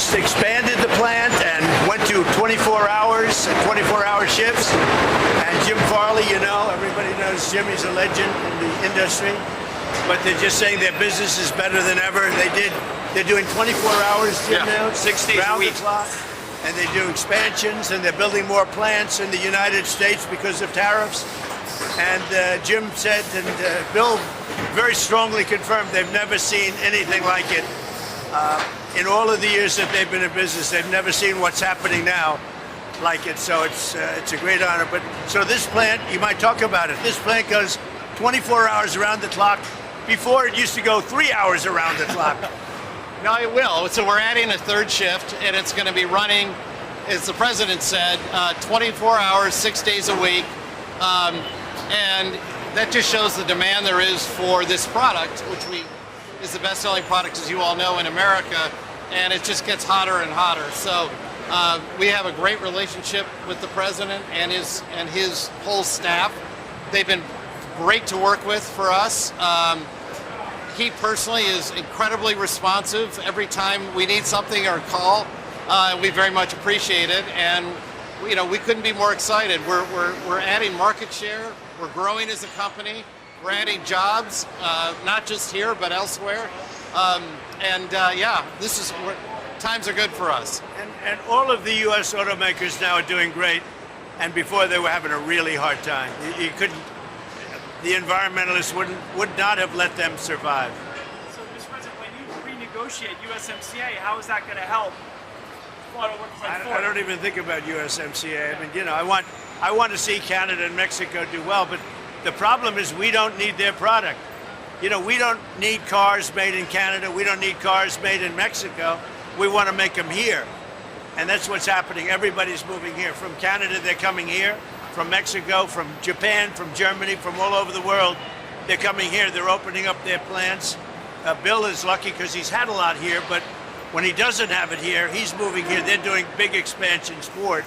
just expanded the plant and went to 24 hours, 24-hour shifts. And Jim Farley, you know, everybody knows Jim, he's a legend in the industry. But they're just saying their business is better than ever. They're doing 24 hours, Jim, now, 6 days a week. round the clock. And they do expansions, and they're building more plants in the United States because of tariffs. And Jim said, and Bill very strongly confirmed, they've never seen anything like it. In all of the years that they've been in business, they've never seen what's happening now like it. So it's a great honor. But so this plant, you might talk about it. This plant goes 24 hours around the clock. Before it used to go 3 hours around the clock. No, it will. So we're adding a third shift, and it's going to be running, as the president said, 24 hours, 6 days a week. And that just shows the demand there is for this product, which is the best-selling product, as you all know, in America. And it just gets hotter and hotter. So we have a great relationship with the president and his whole staff. They've been great to work with for us. He personally is incredibly responsive every time we need something or call. We very much appreciate it, and you know, we couldn't be more excited. We're adding market share. We're growing as a company. We're adding jobs, not just here but elsewhere. Yeah, times are good for us. And all of the U.S. automakers now are doing great, and before they were having a really hard time. You couldn't. The environmentalists would not have let them survive. So, Mr. President, when you renegotiate USMCA, how is that going to help? I don't even think about USMCA. I mean, you know, I want to see Canada and Mexico do well, but the problem is we don't need their product. You know, we don't need cars made in Canada. We don't need cars made in Mexico. We want to make them here. And that's what's happening. Everybody's moving here. From Canada, they're coming here. From Mexico, from Japan, from Germany, from all over the world. They're coming here. They're opening up their plants. Bill is lucky because he's had a lot here, but when he doesn't have it here, he's moving here. They're doing big expansions for it.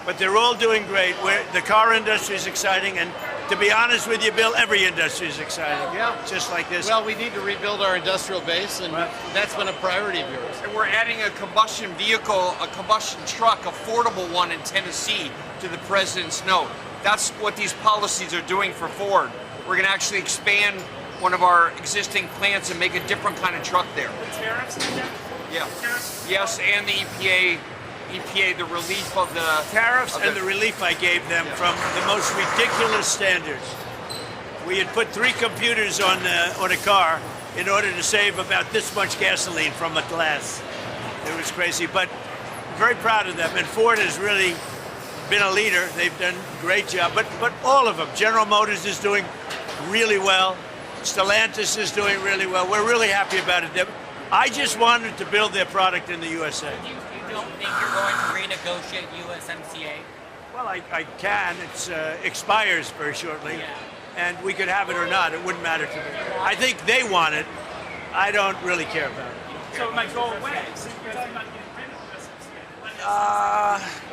But they're all doing great. The car industry is exciting, and to be honest with you, Bill, every industry is exciting. Yeah. Just like this. Well, we need to rebuild our industrial base, and that's been a priority of yours. And we're adding a combustion vehicle, a combustion truck, affordable one in Tennessee to the president's note. That's what these policies are doing for Ford. We're going to actually expand one of our existing plants and make a different kind of truck there. The tariffs? Yeah. Tariffs? Yes, and the EPA, the relief of the tariffs and the relief I gave them from the most ridiculous standards. We had put 3 computers on a car in order to save about this much gasoline from a glass. It was crazy, but very proud of them. And Ford has really been a leader. They've done a great job, but all of them. General Motors is doing really well. Stellantis is doing really well. We're really happy about it. I just wanted to build their product in the USA. You don't think you're going to renegotiate USMCA? Well, I can. It expires very shortly, and we could have it or not. It wouldn't matter to me. I think they want it. I don't really care about it. So it might go away. So you're talking about getting rid of USMCA.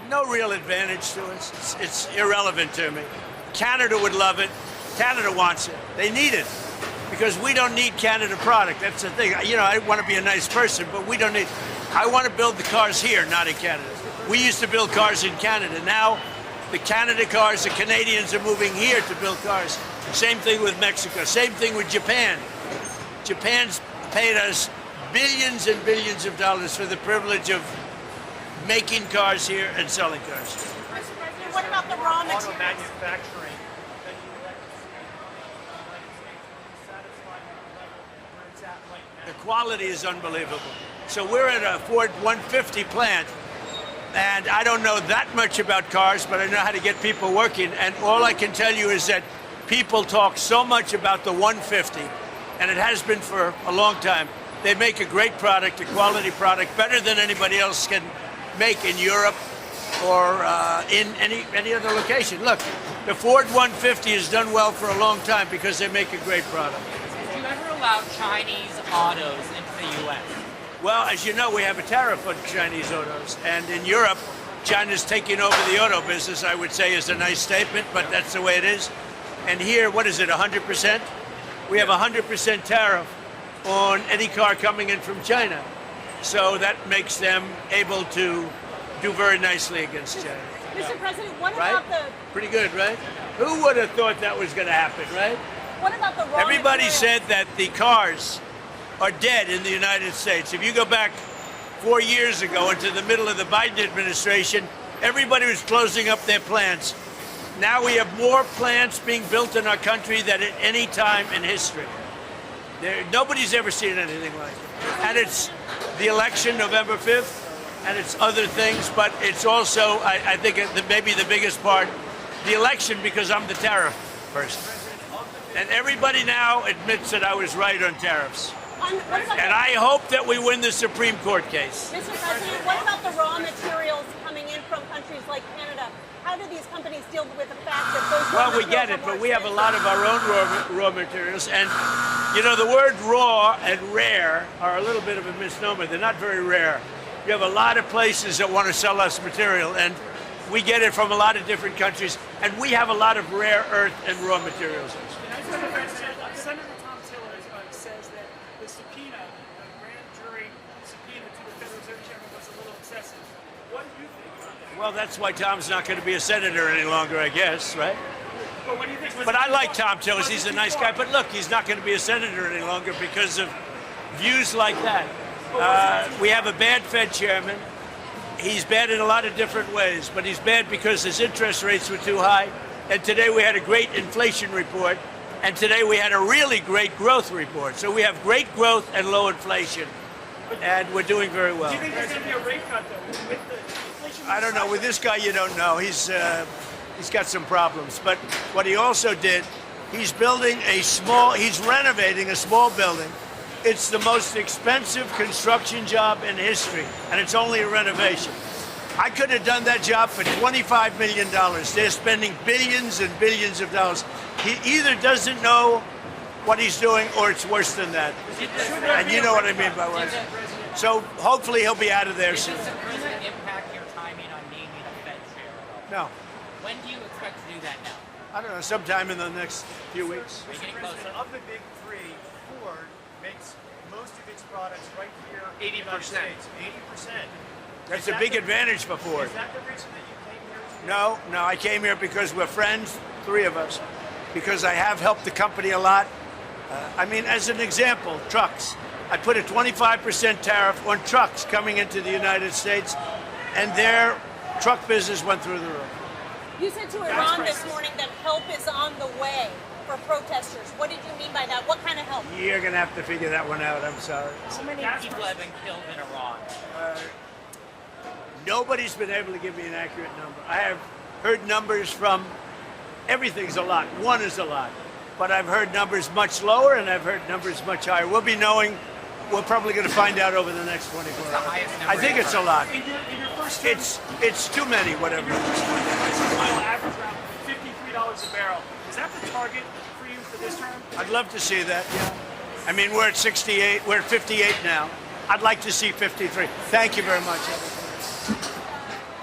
No real advantage to us. It's irrelevant to me. Canada would love it. Canada wants it. They need it. Because we don't need Canada product. That's the thing. You know, I want to be a nice person, but we don't need. I want to build the cars here, not in Canada. We used to build cars in Canada. Now, the Canada cars, the Canadians are moving here to build cars. Same thing with Mexico. Same thing with Japan. Japan's paid us billions and billions of dollars for the privilege of making cars here and selling cars. What about the raw materials? Auto manufacturing. The quality is unbelievable. So we're at a Ford 150 plant, and I don't know that much about cars, but I know how to get people working. And all I can tell you is that people talk so much about the 150, and it has been for a long time. They make a great product, a quality product, better than anybody else can make in Europe or in any other location. Look, the Ford 150 has done well for a long time because they make a great product. Have you ever allowed Chinese autos into the U.S.? Well, as you know, we have a tariff on Chinese autos. And in Europe, China's taking over the auto business, I would say is a nice statement, but that's the way it is. And here, what is it, 100%? We have 100% tariff on any car coming in from China. So that makes them able to do very nicely against China. Mr. President, what Right? about the Pretty good, right? Who would have thought that was going to happen, right? what about the raw Everybody materials? said that the cars are dead in the United States. If you go back 4 years ago into the middle of the Biden administration, everybody was closing up their plants. Now we have more plants being built in our country than at any time in history. Nobody's ever seen anything like it. And it's the election November 5th, and it's other things, but it's also, I think, maybe the biggest part, the election, because I'm the tariff person. And everybody now admits that I was right on tariffs. What about And I hope that we win the Supreme Court case. Mr. President, what about the raw materials coming in from countries like Canada? How do these companies deal with the fact that those raw Well, we materials get it, are more but we have a lot of expensive? our own raw materials. And, you know, the word raw and rare are a little bit of a misnomer. They're not very rare. You have a lot of places that want to sell us material, and we get it from a lot of different countries. And we have a lot of rare earth and raw materials. Senator Tom Tillis says that the subpoena, the grand jury subpoena to the Federal Reserve Chairman was a little excessive. What do you think about that? Well, that's why Tom's not going to be a senator any longer, I guess, right? But what do you think? Was But it I too like far? Tom Tillis. Was it He's a too nice far? guy. But look, he's not going to be a senator any longer because of views like that. We have a bad Fed chairman. He's bad in a lot of different ways, but he's bad because his interest rates were too high. And today we had a great inflation report, and today we had a really great growth report. So we have great growth and low inflation, and we're doing very well. Do you think there's going to be a rate cut, though, with the inflation? I don't know. With this guy, you don't know. He's got some problems. But what he also did, he's renovating a small building. It's the most expensive construction job in history, and it's only a renovation. I could have done that job for $25 million. They're spending billions and billions of dollars. He either doesn't know what he's doing, or it's worse than that. And you know what I mean by worse. So hopefully he'll be out of there Does soon. the president impact your timing on naming a Fed chair at all? No, When do you expect to do that now? I don't know. Sometime in the next few weeks. Are you getting closer? Of the big three, Ford makes most of its products right here in the 80%. United States. 80%. That's a big advantage for Ford. Is that the reason that you came here? No, I came here because we're friends, three of us, because I have helped the company a lot. I mean, as an example, trucks. I put a 25% tariff on trucks coming into the United States, and their truck business went through the roof. You said to Iran this morning that help is on the way for protesters. What did you mean by that? What kind of help? You're going to have to figure that one out. I'm sorry. How many people have been killed in Iran? Nobody's been able to give me an accurate number. I have heard numbers from everything's a lot. One is a lot. But I've heard numbers much lower, and I've heard numbers much higher. We'll be knowing. We're probably going to find out over the next 24 hours. highest number I think it's a ever. lot. In your first term, It's too many, whatever. your first term, the price of oil averaged around $53 a barrel. Is that the target for you for this term? I'd love to see that. Yeah. I mean, we're at 68. We're at 58 now. I'd like to see 53. Thank you very much.